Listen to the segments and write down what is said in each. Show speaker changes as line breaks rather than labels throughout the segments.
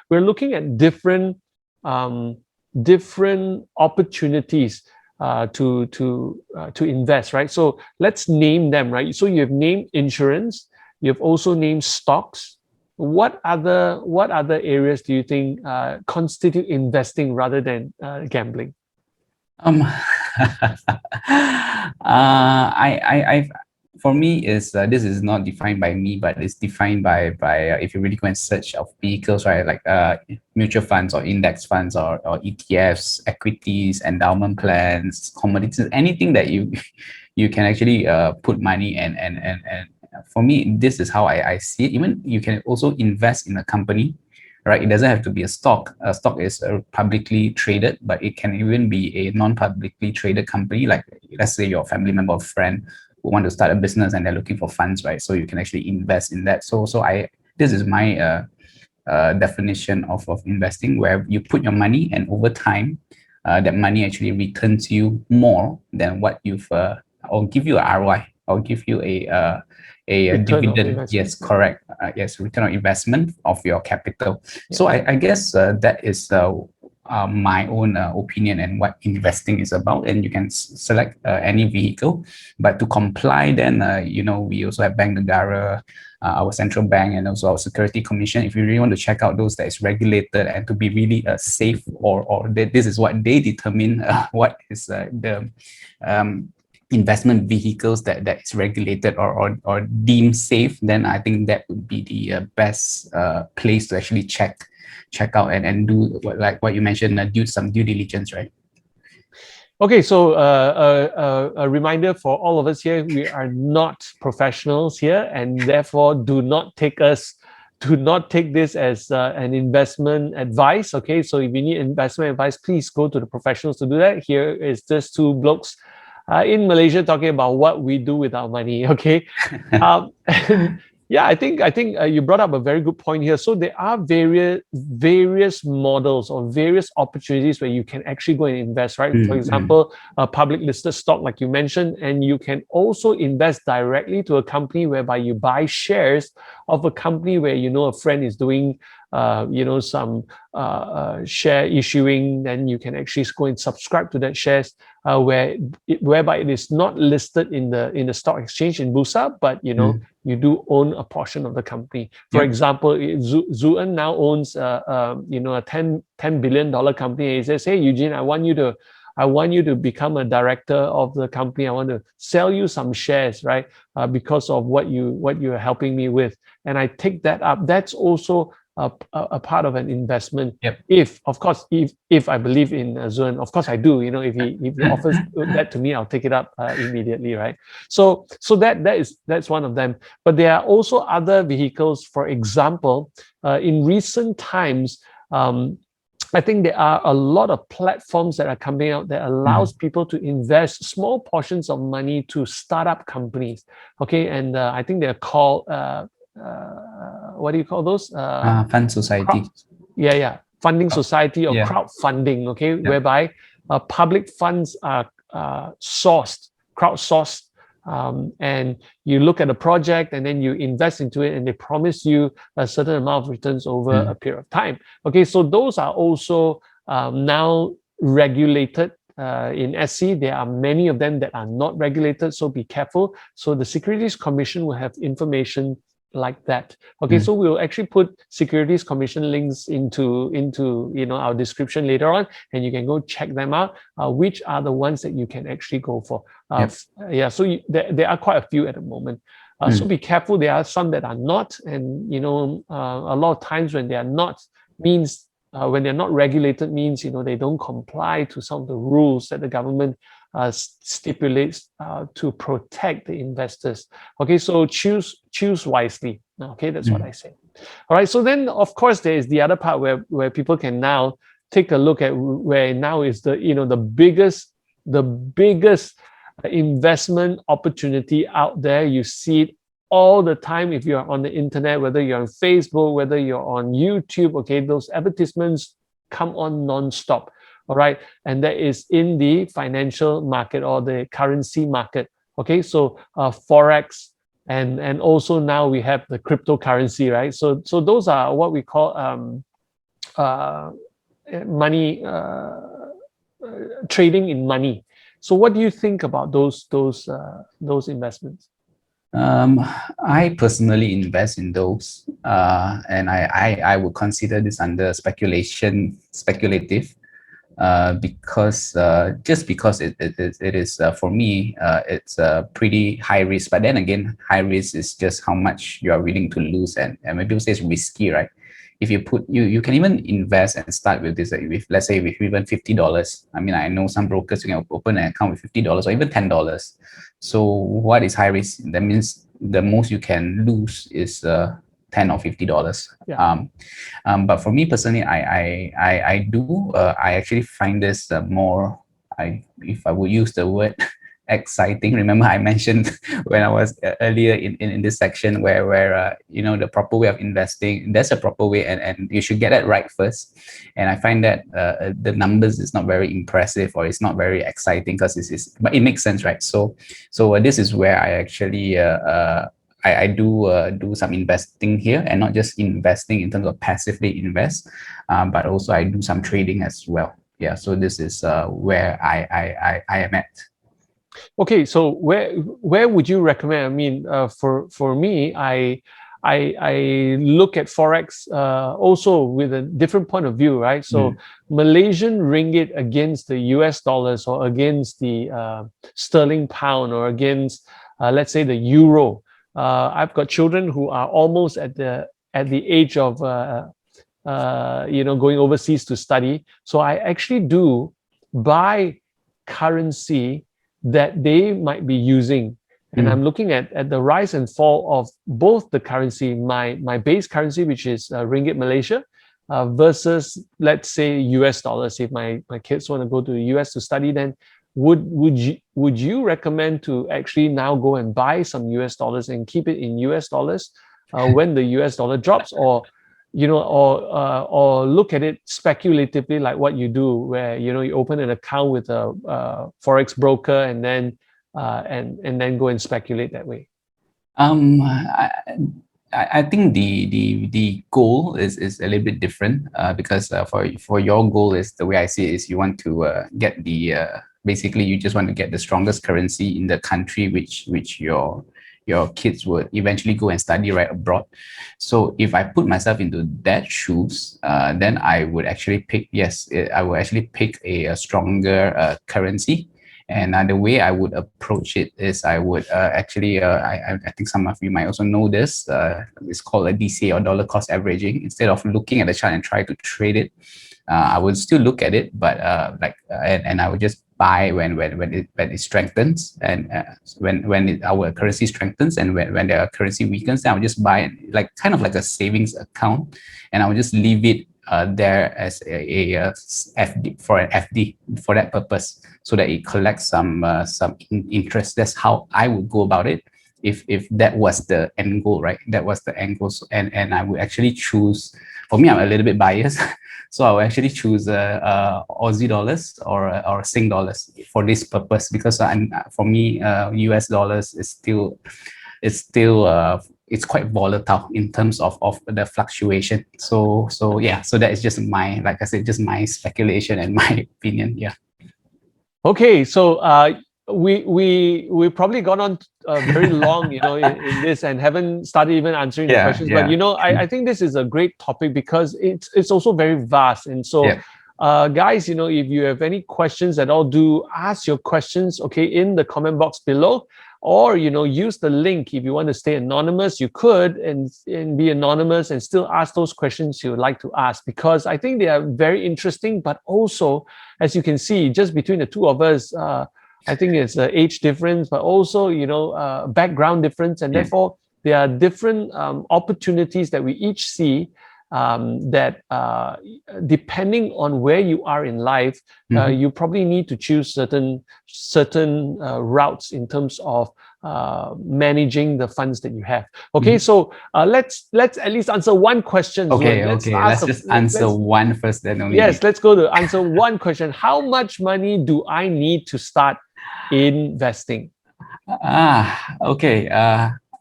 we're looking at different opportunities to invest, right? So let's name them, right? So you've named insurance, you've also named stocks. What other areas do you think constitute investing rather than gambling?
Um, I, for me, is this is not defined by me, but it's defined by if you really go and search of vehicles, right? Like mutual funds or index funds or ETFs, equities, endowment plans, commodities, anything that you can actually put money and for me, this is how I see it. Even you can also invest in a company, right? It doesn't have to be a stock. A stock is publicly traded, but it can even be a non-publicly traded company. Like let's say your family member or friend who want to start a business and they're looking for funds, right? So you can actually invest in that. So I this is my definition of investing, where you put your money and over time, that money actually returns you more than what you've or give you a ROI or give you a
Return of
dividend.
investment.
Yes, correct. Yes, return on investment of your capital.
Yeah.
So I guess that is my own opinion and what investing is about. And you can select any vehicle, but to comply, then we also have Bank Negara, our central bank, and also our Security Commission. If you really want to check out those that is regulated and to be really safe, or this is what they determine what is the investment vehicles that is regulated or deemed safe, then I think that would be the best place to actually check out and do like what you mentioned, do some due diligence, right?
Okay, so a reminder for all of us here: we are not professionals here, and therefore do not take this as an investment advice. Okay, so if you need investment advice, please go to the professionals to do that. Here is just two blokes in Malaysia talking about what we do with our money. Okay, and yeah, I think you brought up a very good point here. So there are various models or various opportunities where you can actually go and invest, right? For example, a public listed stock, like you mentioned, and you can also invest directly to a company whereby you buy shares of a company where a friend is doing some share issuing. Then you can actually go and subscribe to that shares whereby it is not listed in the stock exchange in Bursa, but you do own a portion of the company. For example, Zuan now owns a $10 billion company. He says, "Hey Eugene, I want you to become a director of the company. I want to sell you some shares, right? Because of what you are helping me with." And I take that up. That's also a part of an investment. If I believe in Zuan, of course I do. If he offers that to me, I'll take it up immediately, right? So that's one of them. But there are also other vehicles. For example, in recent times, I think there are a lot of platforms that are coming out that allows people to invest small portions of money to startup companies. Okay, and I think they're called what do you call those?
Fund society.
Funding society or crowdfunding. Okay, whereby public funds are crowdsourced, and you look at a project and then you invest into it, and they promise you a certain amount of returns over a period of time. Okay, so those are also now regulated. In SC, there are many of them that are not regulated, so be careful. So the Securities Commission will have information like that. Okay, so we'll actually put Securities Commission links into our description later on, and you can go check them out. Which are the ones that you can actually go for? So there are quite a few at the moment. So be careful. There are some that are not, and a lot of times when they are not means when they're not regulated means they don't comply to some of the rules that the government stipulates to protect the investors. Okay, so choose wisely. Okay, that's what I say. All right, so then of course there is the other part where people can now take a look at where now is the biggest investment opportunity out there. You see it all the time if you're on the internet, whether you're on Facebook, whether you're on YouTube. Okay, those advertisements come on non-stop. All right, and that is in the financial market or the currency market. Okay, so forex, and also now we have the cryptocurrency, right? So those are what we call uh, money trading in money. So what do you think about those investments?
Um, I personally invest in those, and I would consider this under speculative, because just because it is for me, it's a pretty high risk. But then again, high risk is just how much you are willing to lose, and when people say it's risky, right? If you put you can even invest and start with this, with, let's say, with even $50. I mean, I know some brokers you can open an account with $50 or even $10. So what is high risk? That means the most you can lose is 10 or $50.
Yeah.
But for me personally, I actually find this more, if I would use the word exciting. Remember, I mentioned when I was earlier in this section where the proper way of investing. There's a proper way, and you should get it right first. And I find that the numbers is not very impressive, or it's not very exciting, because but it makes sense, right? So this is where I actually I do some investing here, and not just investing in terms of passively invest, but also I do some trading as well. Yeah, so this is where I am at.
Okay, so where would you recommend? I mean, for me, I look at forex also with a different point of view, right? So Malaysian ringgit against the US dollars, or against the sterling pound, or against let's say the euro. I've got children who are almost at the age of going overseas to study. So I actually do buy currency that they might be using. And I'm looking at the rise and fall of both the currency, my base currency, which is ringgit Malaysia, versus, let's say, US dollars. If my kids want to go to the US to study, then would you recommend to actually now go and buy some US dollars and keep it in US dollars when the US dollar drops, or look at it speculatively, like what you do, where you open an account with a forex broker, and then go and speculate that way?
I think the goal is a little bit different, because for your goal, is the way I see it, is you want to get the basically you just want to get the strongest currency in the country which your kids would eventually go and study right abroad. So if I put myself into that shoes, then I would actually pick, I would actually pick a stronger currency. And the way I would approach it is I would I think some of you might also know this. It's called a DCA, or dollar cost averaging. Instead of looking at the chart and try to trade it, I would still look at it, but and I would just buy when it strengthens, and our currency strengthens, and when the currency weakens, then I would just buy, like kind of like a savings account, and I would just leave it there as a FD, for an FD, for that purpose, so that it collects some interest. That's how I would go about it. If that was the end goal, right? That was the end goal. And I would actually choose, for me, I'm a little bit biased. So I will actually choose Aussie dollars or Sing dollars for this purpose, because for me, US dollars is still it's quite volatile in terms of the fluctuation. So yeah, so that is just my, like I said, just my speculation and my opinion. Yeah.
Okay, so we probably gone on very long, in this, and haven't started even answering the questions. But I think this is a great topic, because it's also very vast. And so, guys, if you have any questions at all, do ask your questions, okay, in the comment box below, or use the link. If you want to stay anonymous, you could, and be anonymous and still ask those questions you would like to ask, because I think they are very interesting. But also, as you can see, just between the two of us, I think it's an age difference, but also background difference, and therefore there are different opportunities that we each see, that depending on where you are in life, you probably need to choose certain routes in terms of managing the funds that you have. Okay, so let's at least answer one question.
Okay, let's just answer one first, then only.
Yes, let's go to answer one question. How much money do I need to start investing?
Okay.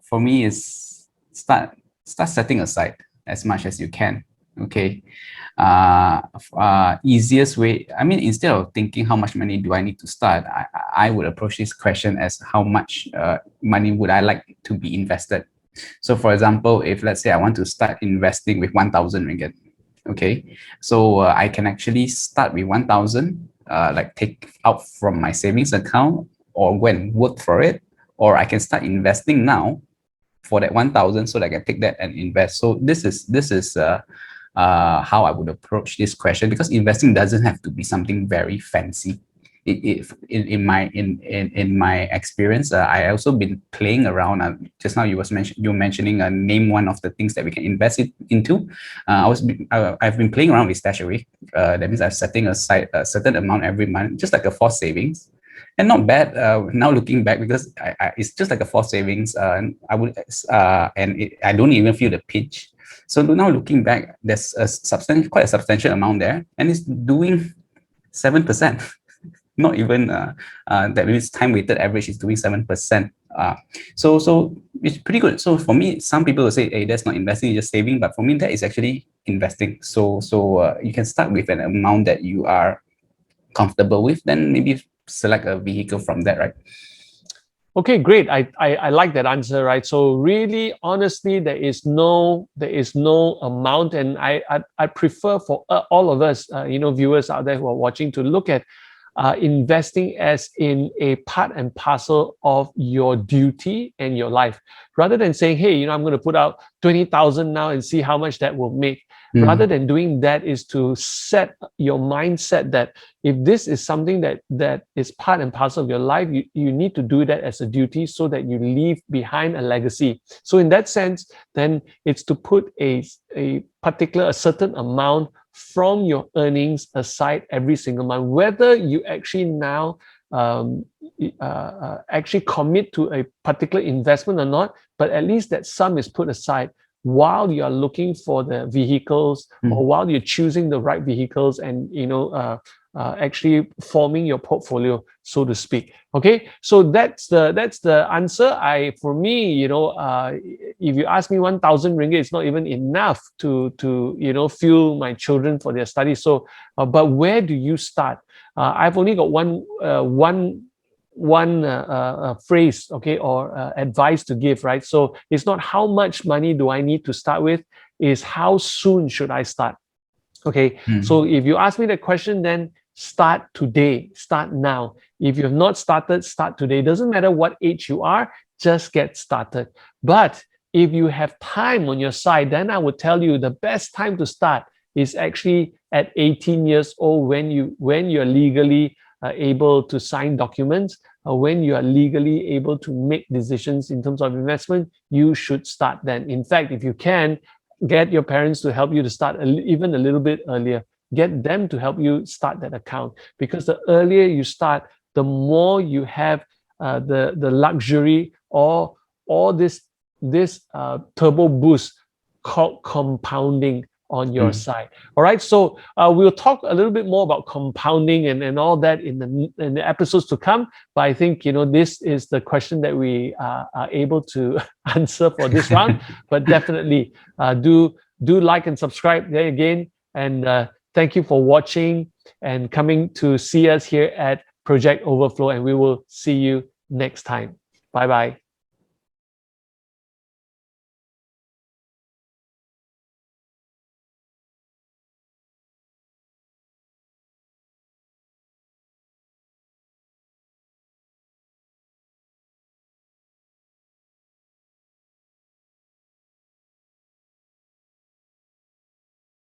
For me, is start setting aside as much as you can. Okay. Easiest way, I mean, instead of thinking how much money do I need to start, I would approach this question as how much money would I like to be invested. So for example, if let's say I want to start investing with 1,000 ringgit, okay, so I can actually start with 1,000, like take out from my savings account or go and work for it, or I can start investing now for that 1,000 so that I can take that and invest. So this is how I would approach this question, because investing doesn't have to be something very fancy. In my experience, I also been playing around. Just now you were mentioning name one of the things that we can invest into. I've been playing around with Stashaway. That means I'm setting aside a certain amount every month, just like a forced savings, and not bad. Now looking back, because it's just like a forced savings. I don't even feel the pinch. So now looking back, there's quite a substantial amount there, and it's doing 7%. Not even that means time weighted average is doing 7%. So it's pretty good. So for me, some people will say, "Hey, that's not investing, you're just saving." But for me, that is actually investing. So you can start with an amount that you are comfortable with, then maybe select a vehicle from that, right?
Okay, great. I like that answer, right? So really, honestly, there is no amount, and I prefer for all of us, viewers out there who are watching, to look at investing as in a part and parcel of your duty and your life, rather than saying, hey, I'm going to put out 20,000 now and see how much that will make. Rather than doing that, is to set your mindset that if this is something that is part and parcel of your life, you need to do that as a duty so that you leave behind a legacy. So in that sense, then it's to put a certain amount from your earnings aside every single month, whether you actually now actually commit to a particular investment or not, but at least that sum is put aside while you are looking for the vehicles, or while you're choosing the right vehicles, and actually forming your portfolio, so to speak. Okay, so that's the answer. For me, if you ask me, 1,000 ringgit is not even enough to fuel my children for their studies. So, but where do you start? I've only got one phrase, okay, or advice to give, right? So it's not how much money do I need to start with, is how soon should I start? Okay, so if you ask me that question, then start today, start now. If you have not started, start today. Doesn't matter what age you are, just get started. But if you have time on your side, then I would tell you the best time to start is actually at 18 years old, when you're legally able to sign documents, when you are legally able to make decisions in terms of investment. You should start then. In fact, if you can, get your parents to help you to start even a little bit earlier. Get them to help you start that account, because the earlier you start, the more you have the luxury, or this turbo boost called compounding on your side. All right, so we'll talk a little bit more about compounding and all that in the episodes to come. But I think this is the question that we are able to answer for this round. But definitely do like and subscribe there again, and thank you for watching and coming to see us here at Project Overflow, and we will see you next time. Bye bye.